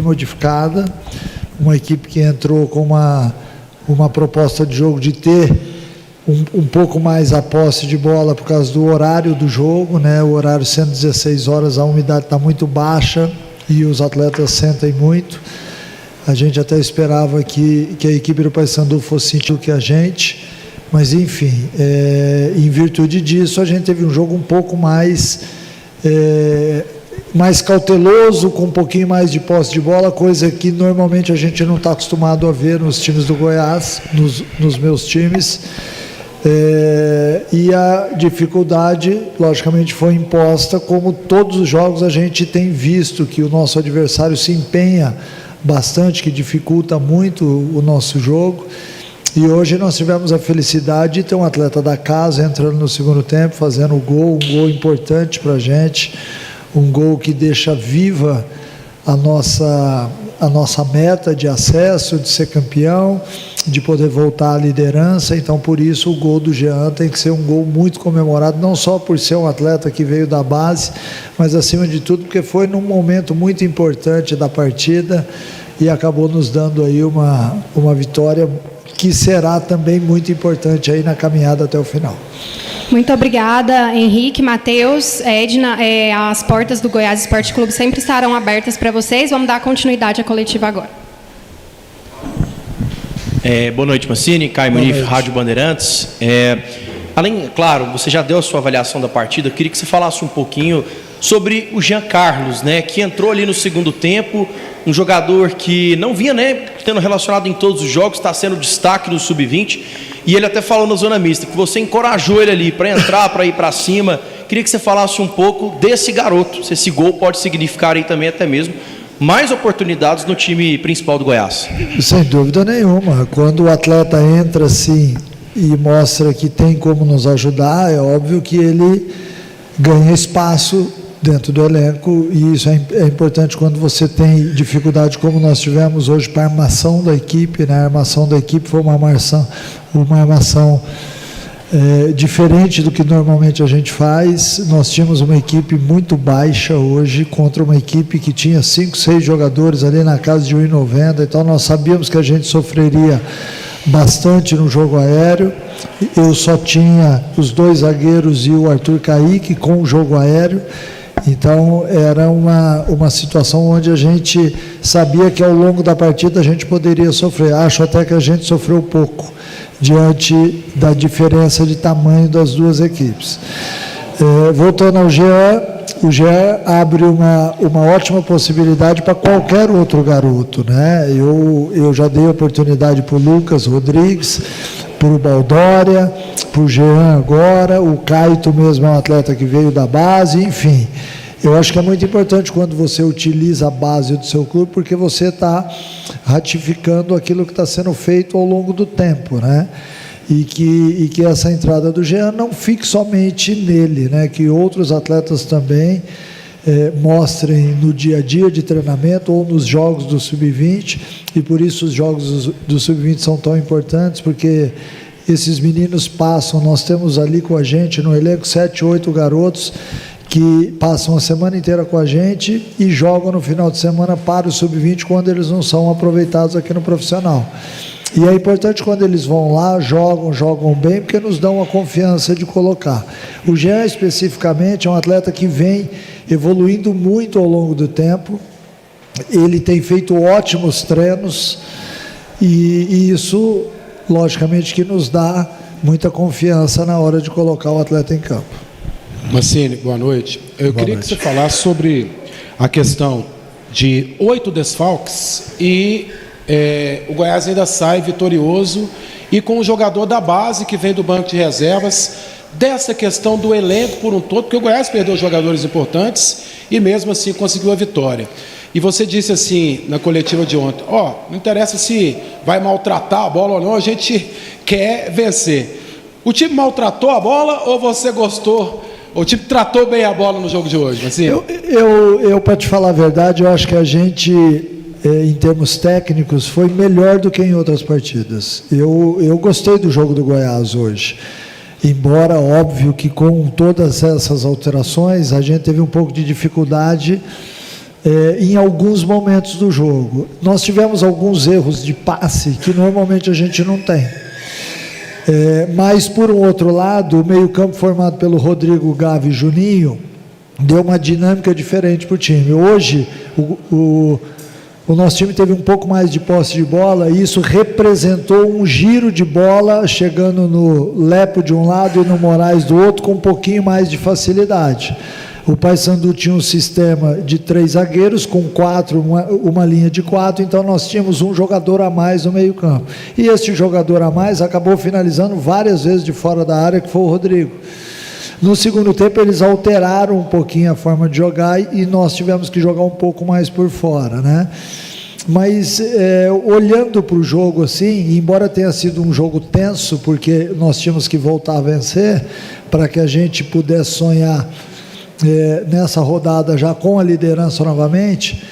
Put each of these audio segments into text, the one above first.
modificada, uma equipe que entrou com uma proposta de jogo de ter um pouco mais a posse de bola por causa do horário do jogo, né? O horário sendo 16 horas, a umidade está muito baixa e os atletas sentem muito. A gente até esperava que a equipe do Paysandu fosse sentir o que a gente, mas enfim, em virtude disso a gente teve um jogo um pouco mais cauteloso, com um pouquinho mais de posse de bola, coisa que normalmente a gente não está acostumado a ver nos times do Goiás, nos meus times. E a dificuldade, logicamente, foi imposta, como todos os jogos a gente tem visto que o nosso adversário se empenha bastante, que dificulta muito o nosso jogo. E hoje nós tivemos a felicidade de ter um atleta da casa entrando no segundo tempo, fazendo um gol importante para a gente, um gol que deixa viva a nossa meta de acesso, de ser campeão, de poder voltar à liderança. Então, por isso, o gol do Jean tem que ser um gol muito comemorado, não só por ser um atleta que veio da base, mas, acima de tudo, porque foi num momento muito importante da partida e acabou nos dando aí uma vitória que será também muito importante aí na caminhada até o final. Muito obrigada, Henrique, Matheus, Edna. As portas do Goiás Esporte Clube sempre estarão abertas para vocês. Vamos dar continuidade à coletiva agora. Boa noite, Mancini, Caio Munif, Rádio Bandeirantes. Além, claro, você já deu a sua avaliação da partida, eu queria que você falasse um pouquinho sobre o Jean Carlos, né, que entrou ali no segundo tempo, um jogador que não vinha, né, tendo relacionado em todos os jogos, está sendo destaque no Sub-20, e ele até falou na zona mista, que você encorajou ele ali para entrar, para ir para cima. Queria que você falasse um pouco desse garoto, se esse gol pode significar aí também até mesmo mais oportunidades no time principal do Goiás. Sem dúvida nenhuma, quando o atleta entra assim e mostra que tem como nos ajudar, é óbvio que ele ganha espaço dentro do elenco, e isso é importante quando você tem dificuldade como nós tivemos hoje para a armação da equipe, né? A armação da equipe foi uma armação diferente do que normalmente a gente faz. Nós tínhamos uma equipe muito baixa hoje contra uma equipe que tinha 5, 6 jogadores ali na casa de 1,90, então nós sabíamos que a gente sofreria bastante no jogo aéreo. Eu só tinha os 2 zagueiros e o Arthur Kaique com o jogo aéreo, então era uma situação onde a gente sabia que ao longo da partida a gente poderia sofrer. Acho até que a gente sofreu pouco diante da diferença de tamanho das duas equipes. Voltando ao Jean, o Jean abre uma ótima possibilidade para qualquer outro garoto, né? Eu já dei oportunidade para o Lucas Rodrigues, para o Baldória, para o Jean agora, o Caito mesmo é um atleta que veio da base, enfim. Eu acho que é muito importante quando você utiliza a base do seu clube, porque você está ratificando aquilo que está sendo feito ao longo do tempo, né? E que essa entrada do Jean não fique somente nele, né? Que outros atletas também mostrem no dia a dia de treinamento ou nos jogos do Sub-20, e por isso os jogos do Sub-20 são tão importantes, porque esses meninos passam, nós temos ali com a gente no elenco 7, 8 garotos que passam a semana inteira com a gente e jogam no final de semana para o Sub-20 quando eles não são aproveitados aqui no profissional. E é importante quando eles vão lá, jogam bem, porque nos dão a confiança de colocar. O Jean, especificamente, é um atleta que vem evoluindo muito ao longo do tempo. Ele tem feito ótimos treinos e isso, logicamente, que nos dá muita confiança na hora de colocar o atleta em campo. Mancini, boa noite. Eu queria que você falasse sobre a questão de 8 desfalques e o Goiás ainda sai vitorioso e com o jogador da base que vem do banco de reservas, dessa questão do elenco por um todo, porque o Goiás perdeu jogadores importantes e mesmo assim conseguiu a vitória. E você disse assim na coletiva de ontem, não interessa se vai maltratar a bola ou não, a gente quer vencer. O time maltratou a bola ou você gostou? O time tratou bem a bola no jogo de hoje, assim? Eu para te falar a verdade, eu acho que a gente, em termos técnicos, foi melhor do que em outras partidas. Eu gostei do jogo do Goiás hoje. Embora, óbvio, que com todas essas alterações, a gente teve um pouco de dificuldade em alguns momentos do jogo. Nós tivemos alguns erros de passe que normalmente a gente não tem. Mas, por um outro lado, o meio-campo formado pelo Rodrigo, Gavi e Juninho deu uma dinâmica diferente para o time. Hoje, o nosso time teve um pouco mais de posse de bola e isso representou um giro de bola chegando no Lepo de um lado e no Moraes do outro com um pouquinho mais de facilidade. O Paysandu tinha um sistema de 3 zagueiros com 4, uma linha de 4, então nós tínhamos um jogador a mais no meio campo. E esse jogador a mais acabou finalizando várias vezes de fora da área, que foi o Rodrigo. No segundo tempo eles alteraram um pouquinho a forma de jogar e nós tivemos que jogar um pouco mais por fora, né? Mas olhando para o jogo assim, embora tenha sido um jogo tenso, porque nós tínhamos que voltar a vencer para que a gente pudesse sonhar nessa rodada já com a liderança novamente,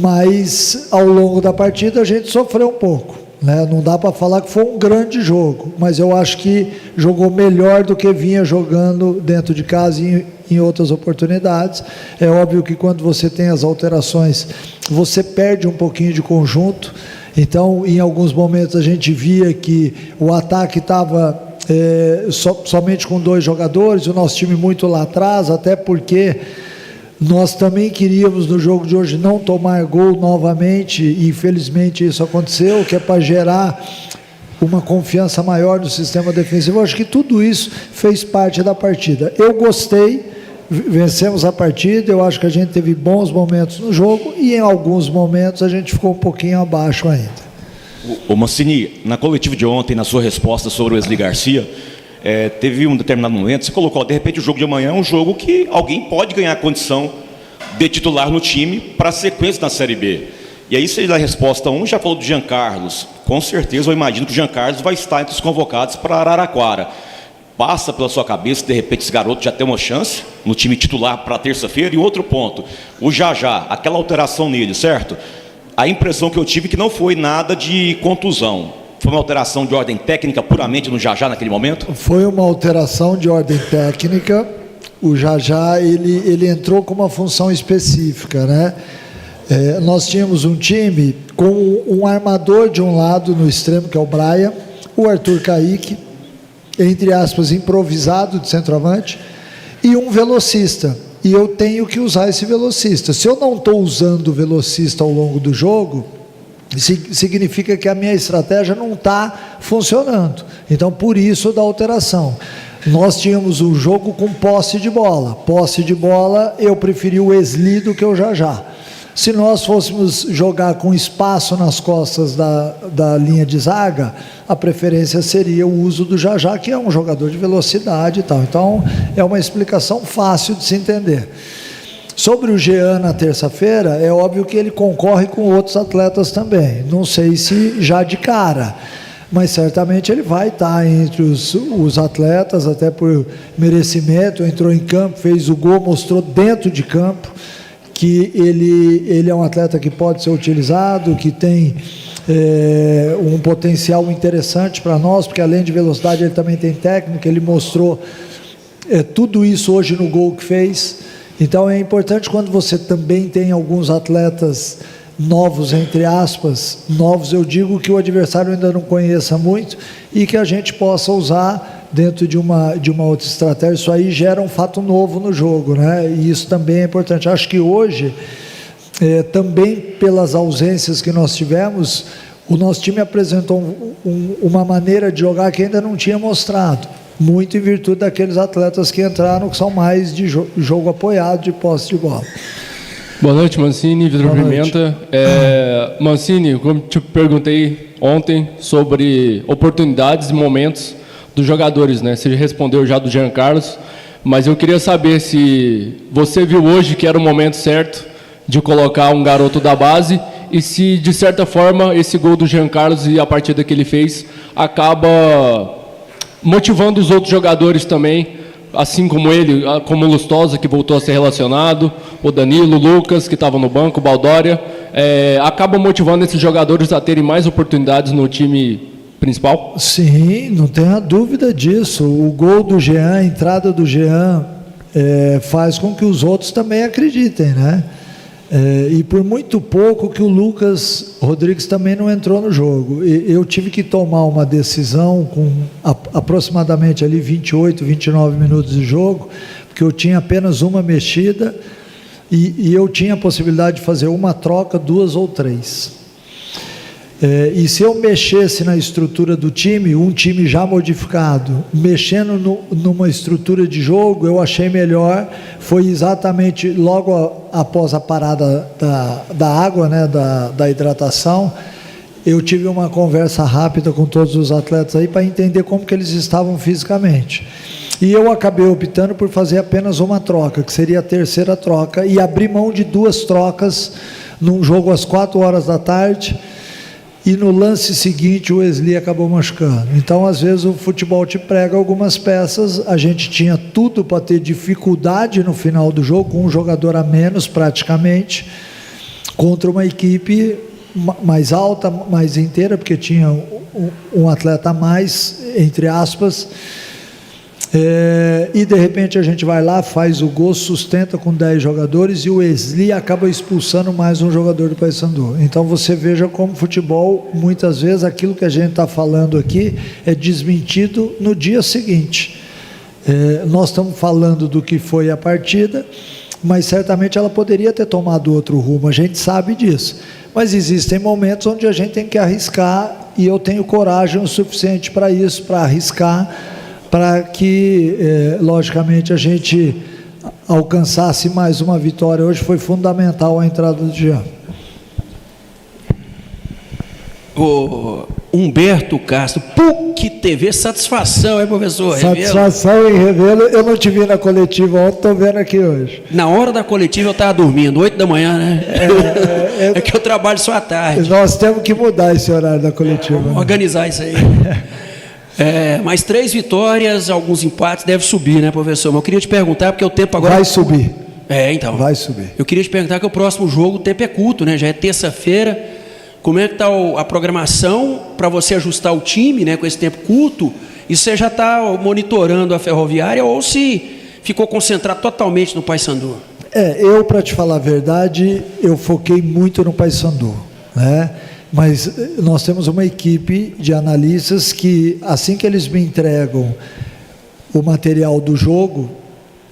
mas ao longo da partida a gente sofreu um pouco, né? Não dá para falar que foi um grande jogo, mas eu acho que jogou melhor do que vinha jogando dentro de casa e em outras oportunidades. É óbvio que quando você tem as alterações, você perde um pouquinho de conjunto, então em alguns momentos a gente via que o ataque estava somente com 2 jogadores, o nosso time muito lá atrás, até porque nós também queríamos no jogo de hoje não tomar gol novamente, e infelizmente isso aconteceu, que é para gerar uma confiança maior no sistema defensivo. Eu acho que tudo isso fez parte da partida. Eu gostei, vencemos a partida, eu acho que a gente teve bons momentos no jogo e em alguns momentos a gente ficou um pouquinho abaixo ainda. Ô Mancini, na coletiva de ontem, na sua resposta sobre o Wesley Garcia, teve um determinado momento, você colocou, de repente o jogo de amanhã é um jogo que alguém pode ganhar condição de titular no time para a sequência na Série B. E aí você, na resposta 1, já falou do Jean Carlos. Com certeza eu imagino que o Jean Carlos vai estar entre os convocados para Araraquara. Passa pela sua cabeça, de repente esse garoto já tem uma chance no time titular para terça-feira? E outro ponto, o Jajá, aquela alteração nele, certo? A impressão que eu tive é que não foi nada de contusão. Foi uma alteração de ordem técnica puramente no Jajá naquele momento? Foi uma alteração de ordem técnica. O Jajá, ele entrou com uma função específica, né? Nós tínhamos um time com um armador de um lado no extremo, que é o Braia, o Arthur Kaique, entre aspas, improvisado de centroavante, e um velocista. E eu tenho que usar esse velocista. Se eu não estou usando o velocista ao longo do jogo, significa que a minha estratégia não está funcionando. Então, por isso da alteração. Nós tínhamos um jogo com posse de bola. Posse de bola, eu preferi o Wesley do que o Jajá. Se nós fôssemos jogar com espaço nas costas da linha de zaga, a preferência seria o uso do Jajá, que é um jogador de velocidade e tal. Então, é uma explicação fácil de se entender. Sobre o Jean na terça-feira, é óbvio que ele concorre com outros atletas também. Não sei se já de cara, mas certamente ele vai estar entre os atletas, até por merecimento. Entrou em campo, fez o gol, mostrou dentro de campo que ele é um atleta que pode ser utilizado, que tem um potencial interessante para nós, porque além de velocidade ele também tem técnica. Ele mostrou tudo isso hoje no gol que fez. Então é importante quando você também tem alguns atletas novos, entre aspas, novos, eu digo que o adversário ainda não conheça muito e que a gente possa usar dentro de uma outra estratégia. Isso aí gera um fato novo no jogo, né? E isso também é importante. Acho que hoje, também pelas ausências que nós tivemos, o nosso time apresentou uma maneira de jogar que ainda não tinha mostrado, muito em virtude daqueles atletas que entraram, que são mais de jogo apoiado, de posse de bola. Boa noite, Mancini, Vitor Pimenta. Mancini, como te perguntei ontem sobre oportunidades e momentos dos jogadores, né? Você respondeu já do Jean Carlos, mas eu queria saber se você viu hoje que era o momento certo de colocar um garoto da base e se, de certa forma, esse gol do Jean Carlos e a partida que ele fez acaba motivando os outros jogadores também, assim como ele, como o Lustosa, que voltou a ser relacionado, o Danilo, o Lucas, que estava no banco, o Baldória, acaba motivando esses jogadores a terem mais oportunidades no time principal? Sim, não tenha dúvida disso. O gol do Jean, a entrada do Jean, faz com que os outros também acreditem, né? E por muito pouco que o Lucas Rodrigues também não entrou no jogo. Eu tive que tomar uma decisão com aproximadamente ali 28, 29 minutos de jogo, porque eu tinha apenas uma mexida e eu tinha a possibilidade de fazer uma troca, 2 ou 3. E se eu mexesse na estrutura do time, um time já modificado, mexendo numa estrutura de jogo, eu achei melhor. Foi exatamente logo após a parada da água, né, da hidratação, eu tive uma conversa rápida com todos os atletas aí para entender como que eles estavam fisicamente. E eu acabei optando por fazer apenas uma troca, que seria a terceira troca, e abrir mão de 2 trocas num jogo às 4 horas da tarde. E no lance seguinte o Wesley acabou machucando. Então, às vezes, o futebol te prega algumas peças. A gente tinha tudo para ter dificuldade no final do jogo, com um jogador a menos praticamente, contra uma equipe mais alta, mais inteira, porque tinha um atleta a mais, entre aspas. E de repente a gente vai lá, faz o gol, sustenta com 10 jogadores e o Wesley acaba expulsando mais um jogador do Paysandu. Então você veja como futebol, muitas vezes aquilo que a gente está falando aqui é desmentido no dia seguinte. Nós estamos falando do que foi a partida, mas certamente ela poderia ter tomado outro rumo, a gente sabe disso. Mas existem momentos onde a gente tem que arriscar, e eu tenho coragem o suficiente para isso, para arriscar, para que, logicamente, a gente alcançasse mais uma vitória. Hoje foi fundamental a entrada do Jean. O Humberto Castro, PUC TV, satisfação, hein, professor? Satisfação em revê-lo. Eu não te vi na coletiva ontem, estou vendo aqui hoje. Na hora da coletiva eu estava dormindo, 8 da manhã, né? É que eu trabalho só à tarde. Nós temos que mudar esse horário da coletiva. Vamos organizar isso aí. Mais 3 vitórias, alguns empates, deve subir, né, professor? Mas eu queria te perguntar, porque o tempo agora... Vai subir. Então. Vai subir. Eu queria te perguntar que o próximo jogo, o tempo é curto, né? Já é terça-feira. Como é que está a programação para você ajustar o time, né, com esse tempo curto? E você já está monitorando a Ferroviária ou se ficou concentrado totalmente no Paysandu? Eu, para te falar a verdade, eu foquei muito no Paysandu, né? Mas nós temos uma equipe de analistas que, assim que eles me entregam o material do jogo,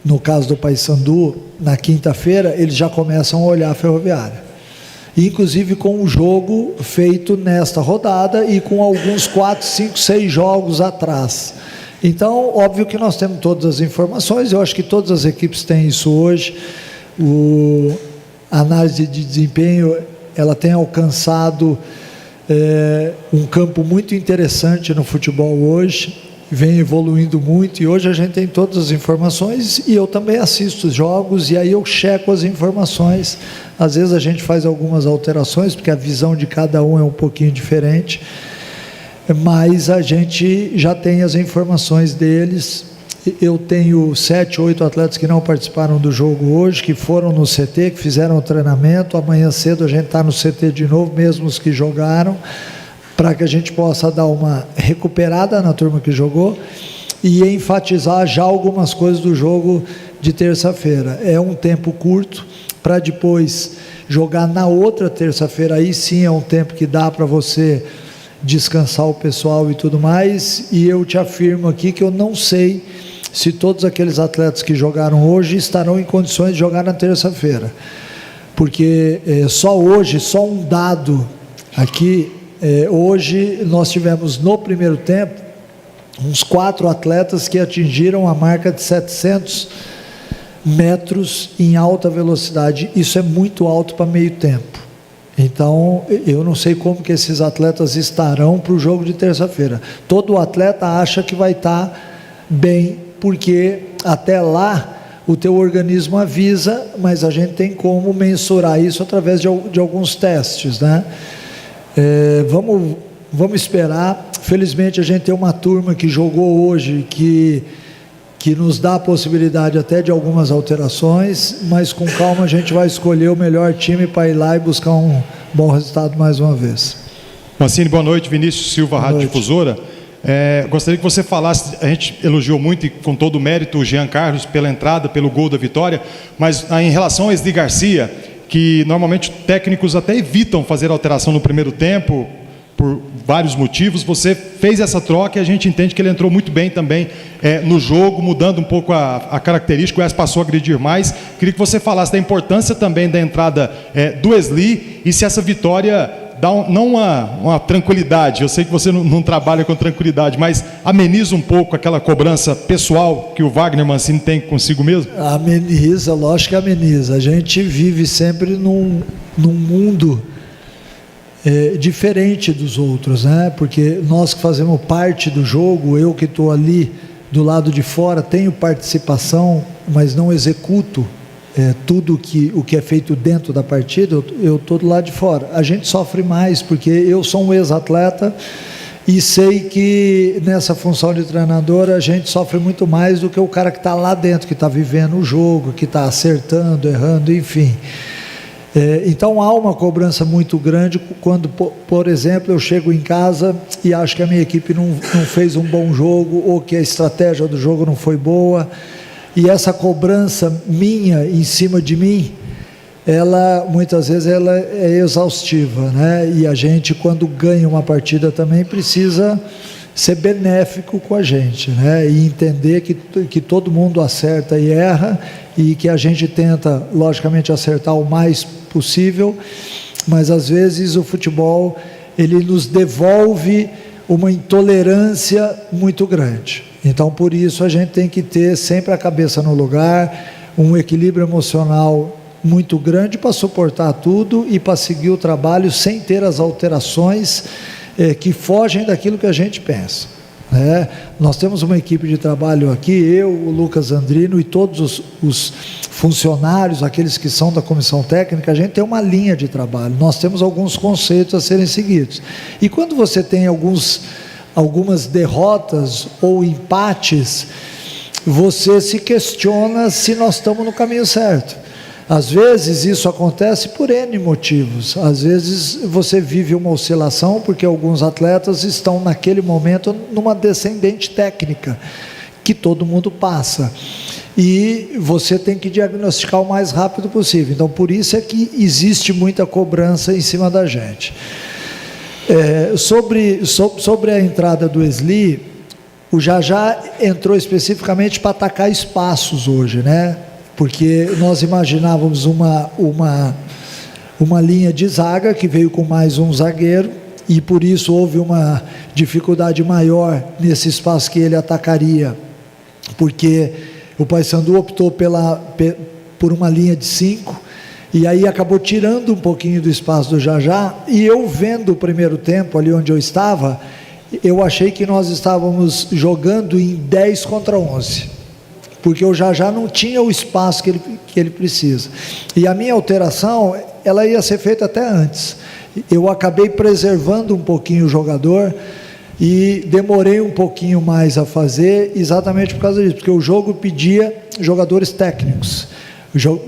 no caso do Paysandu, na quinta-feira, eles já começam a olhar a Ferroviária. Inclusive com o jogo feito nesta rodada e com alguns 4, 5, 6 jogos atrás. Então, óbvio que nós temos todas as informações, eu acho que todas as equipes têm isso hoje. A análise de desempenho, ela tem alcançado um campo muito interessante no futebol hoje, vem evoluindo muito, e hoje a gente tem todas as informações, e eu também assisto os jogos, e aí eu checo as informações. Às vezes a gente faz algumas alterações, porque a visão de cada um é um pouquinho diferente, mas a gente já tem as informações deles. Eu tenho 7, 8 atletas que não participaram do jogo hoje, que foram no CT, que fizeram o treinamento. Amanhã cedo a gente está no CT de novo, mesmo os que jogaram, para que a gente possa dar uma recuperada na turma que jogou e enfatizar já algumas coisas do jogo de terça-feira. É um tempo curto, para depois jogar na outra terça-feira, aí sim é um tempo que dá para você descansar o pessoal e tudo mais. E eu te afirmo aqui que eu não sei se todos aqueles atletas que jogaram hoje estarão em condições de jogar na terça-feira, porque só hoje, só um dado aqui, hoje nós tivemos no primeiro tempo uns 4 atletas que atingiram a marca de 700 metros em alta velocidade. Isso é muito alto para meio tempo. Então, eu não sei como que esses atletas estarão para o jogo de terça-feira. Todo atleta acha que vai estar bem, porque até lá o teu organismo avisa, mas a gente tem como mensurar isso através de alguns testes, né? Vamos esperar. Felizmente a gente tem uma turma que jogou hoje, que nos dá a possibilidade até de algumas alterações, mas com calma a gente vai escolher o melhor time para ir lá e buscar um bom resultado mais uma vez. Mancini, boa noite. Vinícius Silva, Rádio Difusora. Gostaria que você falasse, a gente elogiou muito e com todo o mérito o Jean Carlos pela entrada, pelo gol da vitória, mas em relação ao Wesley Garcia, que normalmente técnicos até evitam fazer alteração no primeiro tempo, por vários motivos. Você fez essa troca e a gente entende que ele entrou muito bem também no jogo, mudando um pouco a característica. O Goiás passou a agredir mais. Queria que você falasse da importância também da entrada do Wesley e se essa vitória dá não uma tranquilidade. Eu sei que você não trabalha com tranquilidade, mas ameniza um pouco aquela cobrança pessoal que o Wagner Mancini tem consigo mesmo? Ameniza, lógico que ameniza. A gente vive sempre num mundo diferente dos outros, né? Porque nós que fazemos parte do jogo, eu que estou ali do lado de fora, tenho participação, mas não executo tudo o que é feito dentro da partida, eu estou do lado de fora. A gente sofre mais, porque eu sou um ex-atleta e sei que nessa função de treinador a gente sofre muito mais do que o cara que está lá dentro, que está vivendo o jogo, que está acertando, errando, enfim. Então há uma cobrança muito grande quando, por exemplo, eu chego em casa e acho que a minha equipe não fez um bom jogo, ou que a estratégia do jogo não foi boa, e essa cobrança minha em cima de mim, ela muitas vezes ela é exaustiva, né? E a gente, quando ganha uma partida, também precisa ser benéfico com a gente, né? E entender que todo mundo acerta e erra, e que a gente tenta, logicamente, acertar o mais possível, mas às vezes o futebol ele nos devolve uma intolerância muito grande. Então, por isso, a gente tem que ter sempre a cabeça no lugar, um equilíbrio emocional muito grande para suportar tudo e para seguir o trabalho sem ter as alterações que fogem daquilo que a gente pensa. Nós temos uma equipe de trabalho aqui, eu, o Lucas Andrino e todos os funcionários, aqueles que são da comissão técnica, a gente tem uma linha de trabalho, nós temos alguns conceitos a serem seguidos. E quando você tem algumas derrotas ou empates, você se questiona se nós estamos no caminho certo. Às vezes isso acontece por N motivos. Às vezes você vive uma oscilação porque alguns atletas estão naquele momento numa descendente técnica que todo mundo passa, e você tem que diagnosticar o mais rápido possível. Então, por isso é que existe muita cobrança em cima da gente. Sobre a entrada do Wesley, o Jajá entrou especificamente para atacar espaços hoje, né? Porque nós imaginávamos uma linha de zaga que veio com mais um zagueiro, e por isso houve uma dificuldade maior nesse espaço que ele atacaria, porque o Paysandu optou por uma linha de 5, e aí acabou tirando um pouquinho do espaço do Jajá. E eu, vendo o primeiro tempo ali onde eu estava, eu achei que nós estávamos jogando em 10 contra 11, porque o Jajá não tinha o espaço que ele precisa. E a minha alteração, ela ia ser feita até antes. Eu acabei preservando um pouquinho o jogador e demorei um pouquinho mais a fazer, exatamente por causa disso, porque o jogo pedia jogadores técnicos,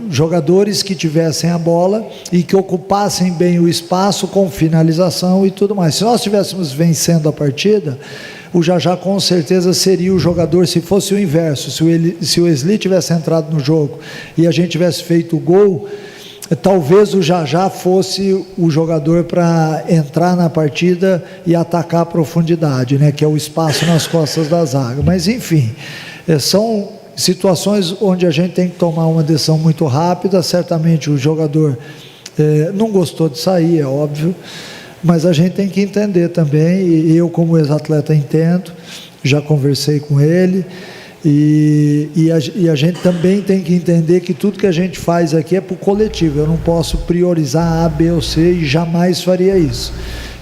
jogadores que tivessem a bola e que ocupassem bem o espaço com finalização e tudo mais. Se nós estivéssemos vencendo a partida, o Jajá com certeza seria o jogador. Se fosse o inverso, se o Wesley tivesse entrado no jogo e a gente tivesse feito o gol, talvez o Jajá fosse o jogador para entrar na partida e atacar a profundidade, né, que é o espaço nas costas da zaga. Mas enfim, são situações onde a gente tem que tomar uma decisão muito rápida. Certamente o jogador não gostou de sair, é óbvio, mas a gente tem que entender também, e eu como ex-atleta entendo, já conversei com ele, e a gente também tem que entender que tudo que a gente faz aqui é para o coletivo. Eu não posso priorizar A, B ou C, e jamais faria isso.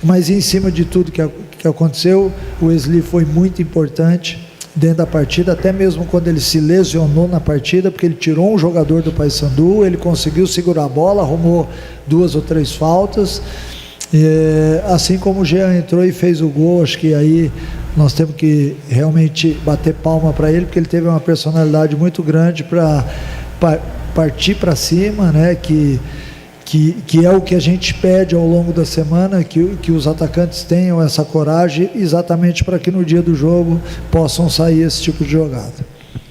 Mas em cima de tudo que aconteceu, o Wesley foi muito importante dentro da partida, até mesmo quando ele se lesionou na partida, porque ele tirou um jogador do Paysandu, ele conseguiu segurar a bola, arrumou 2 ou 3 faltas, assim como o Jean entrou e fez o gol. Acho que aí nós temos que realmente bater palma para ele, porque ele teve uma personalidade muito grande para partir para cima, né? Que é o que a gente pede ao longo da semana, que os atacantes tenham essa coragem, exatamente para que no dia do jogo possam sair esse tipo de jogada.